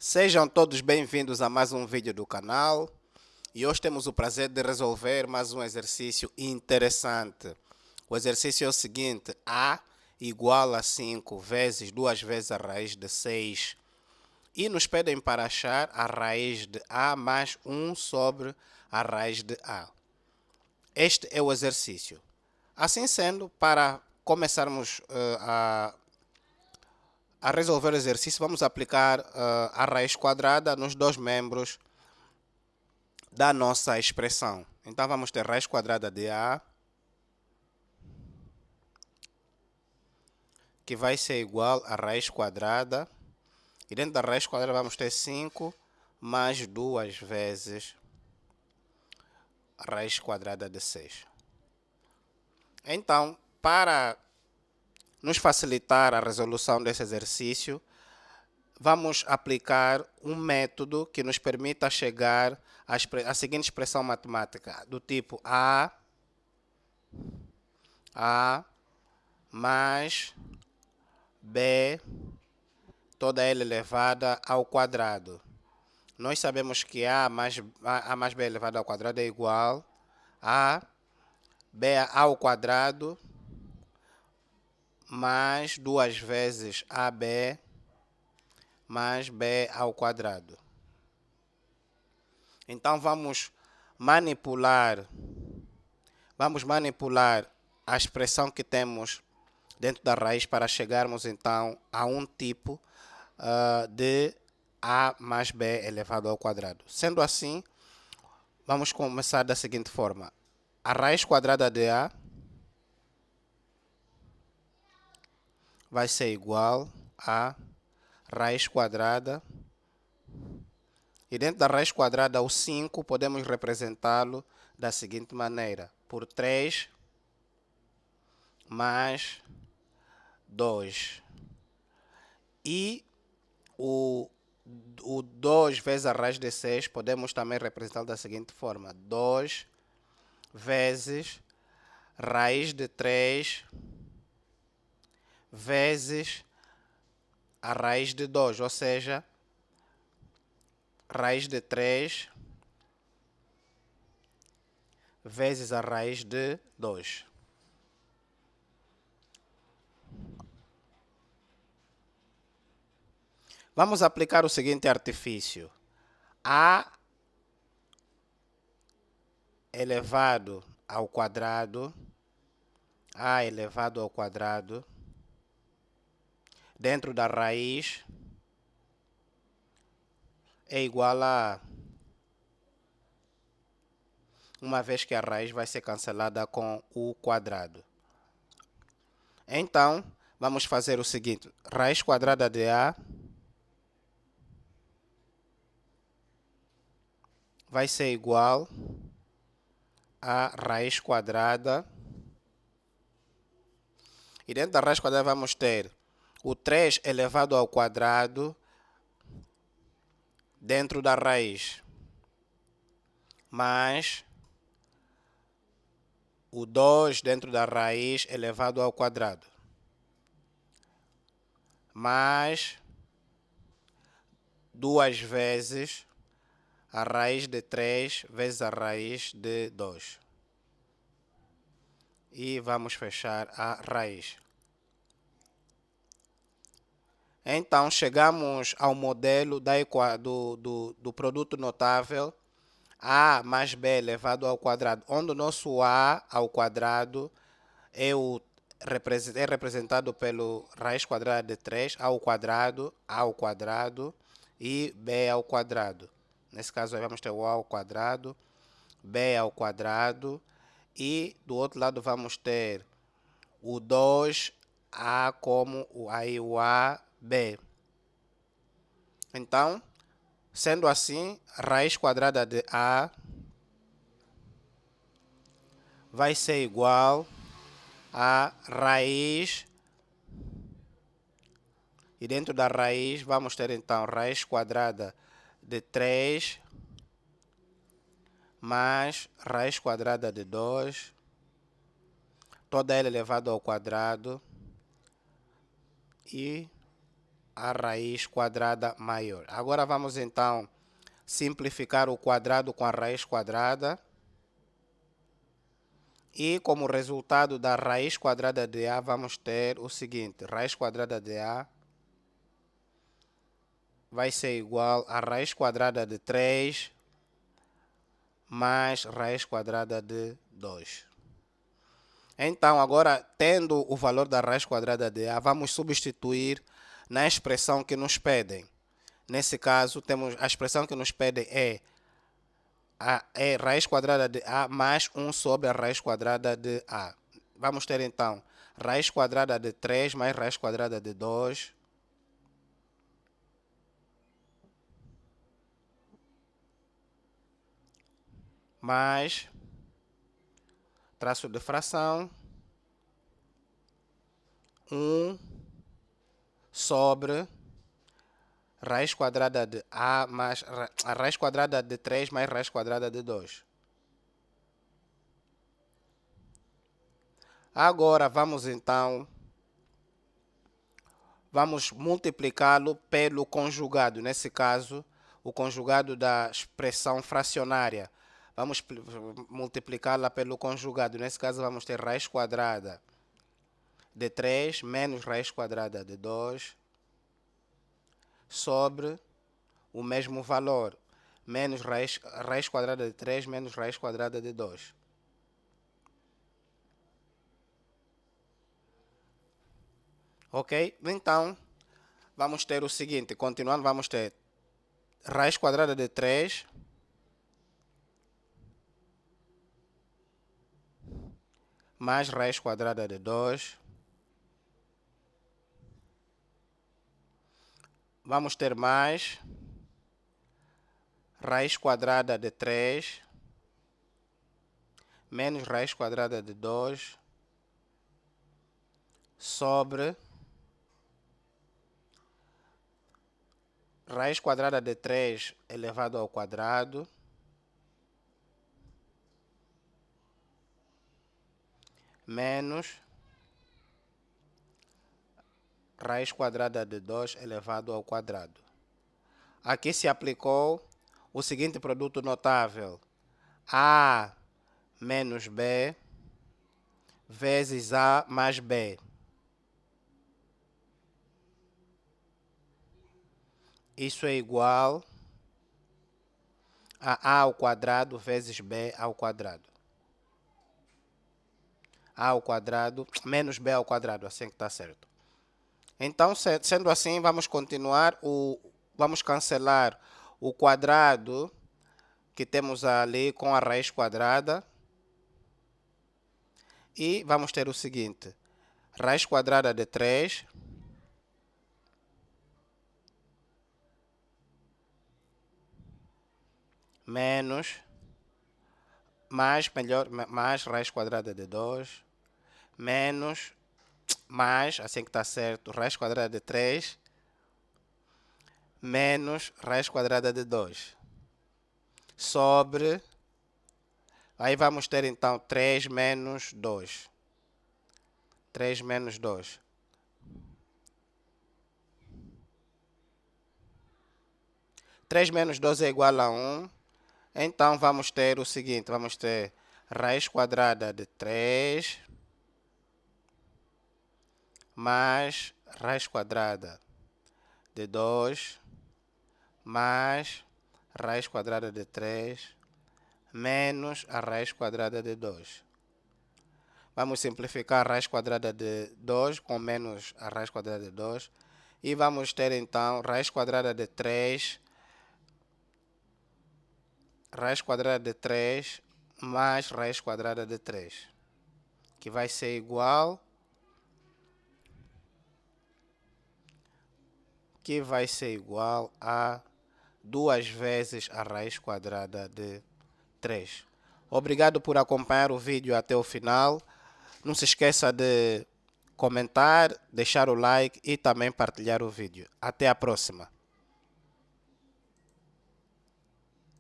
Sejam todos bem-vindos a mais um vídeo do canal e hoje temos o prazer de resolver mais um exercício interessante. O exercício é o seguinte: a igual a 5 vezes 2 vezes a raiz de 6 e nos pedem para achar a raiz de a mais 1 sobre a raiz de a. Este é o exercício. Assim sendo, para começarmos a resolver o exercício, vamos aplicar a raiz quadrada nos dois membros da nossa expressão. Então vamos ter raiz quadrada de a, que vai ser igual a raiz quadrada. E dentro da raiz quadrada vamos ter 5 mais 2 vezes a raiz quadrada de 6. Então, para nos facilitar a resolução desse exercício, vamos aplicar um método que nos permita chegar à seguinte expressão matemática, do tipo a mais b toda ela elevada ao quadrado. Nós sabemos que a mais b elevado ao quadrado é igual a b ao quadrado mais 2 vezes ab mais b ao quadrado. Então vamos manipular a expressão que temos dentro da raiz para chegarmos então a um tipo de a mais b elevado ao quadrado. Sendo assim, vamos começar da seguinte forma: a raiz quadrada de a vai ser igual a raiz quadrada, e dentro da raiz quadrada o 5 podemos representá-lo da seguinte maneira: por 3 mais 2. E o 2 vezes a raiz de 6 podemos também representá-lo da seguinte forma: 2 vezes raiz de 3 vezes a raiz de 2, ou seja, raiz de 3 vezes a raiz de 2. Vamos aplicar o seguinte artifício: a elevado ao quadrado, a elevado ao quadrado, dentro da raiz é igual a, uma vez que a raiz vai ser cancelada com o quadrado. Então, vamos fazer o seguinte: raiz quadrada de a vai ser igual a raiz quadrada. E dentro da raiz quadrada vamos ter o 3 elevado ao quadrado dentro da raiz, mais o 2 dentro da raiz elevado ao quadrado, mais 2 vezes a raiz de 3 vezes a raiz de 2. E vamos fechar a raiz. Então, chegamos ao modelo do produto notável a mais b elevado ao quadrado, onde o nosso a ao quadrado é representado pelo raiz quadrada de 3 ao quadrado e b ao quadrado. Nesse caso, aí vamos ter o a ao quadrado, b ao quadrado, e do outro lado vamos ter o 2a como aí o ab. Então, sendo assim, raiz quadrada de a vai ser igual a raiz, e dentro da raiz vamos ter então raiz quadrada de 3 mais raiz quadrada de 2, toda ela elevada ao quadrado, e a raiz quadrada maior. Agora vamos então simplificar o quadrado com a raiz quadrada. E como resultado da raiz quadrada de A, vamos ter o seguinte: raiz quadrada de A vai ser igual a raiz quadrada de 3 mais raiz quadrada de 2. Então, agora, tendo o valor da raiz quadrada de A, vamos substituir na expressão que nos pedem. Nesse caso, temos a expressão que nos pedem é raiz quadrada de A mais 1 sobre a raiz quadrada de A. Vamos ter, então, raiz quadrada de 3 mais raiz quadrada de 2. Mais traço de fração 1 sobre raiz quadrada de A mais a raiz quadrada de 3 mais raiz quadrada de 2. Agora vamos então multiplicá-lo pelo conjugado. Nesse caso, o conjugado da expressão fracionária. Vamos multiplicá-la pelo conjugado. Nesse caso, vamos ter raiz quadrada de 3 menos raiz quadrada de 2 sobre o mesmo valor, menos raiz quadrada de 3 menos raiz quadrada de 2. Ok? Então, vamos ter o seguinte, continuando, vamos ter raiz quadrada de 3 mais raiz quadrada de 2. Vamos ter mais raiz quadrada de 3 menos raiz quadrada de 2 sobre raiz quadrada de 3 elevado ao quadrado menos raiz quadrada de 2 elevado ao quadrado. Aqui se aplicou o seguinte produto notável: A menos B vezes A mais B. Isso é igual a A ao quadrado vezes B ao quadrado. A ao quadrado menos B ao quadrado, assim que está certo. Então, sendo assim, vamos continuar. Vamos cancelar o quadrado que temos ali com a raiz quadrada. E vamos ter o seguinte: raiz quadrada de 3 menos mais raiz quadrada de 2 menos mais, assim que está certo, raiz quadrada de 3 menos raiz quadrada de 2 sobre, aí vamos ter então 3 menos 2. 3 menos 2. Três menos 2 é igual a 1. Então vamos ter o seguinte, vamos ter raiz quadrada de 3 mais raiz quadrada de 2 mais raiz quadrada de 3 menos a raiz quadrada de 2. Vamos simplificar a raiz quadrada de 2 com menos a raiz quadrada de 2. E vamos ter então raiz quadrada de 3 mais raiz quadrada de 3, que vai ser igual a 2 vezes a raiz quadrada de 3. Obrigado por acompanhar o vídeo até o final. Não se esqueça de comentar, deixar o like e também partilhar o vídeo. Até a próxima.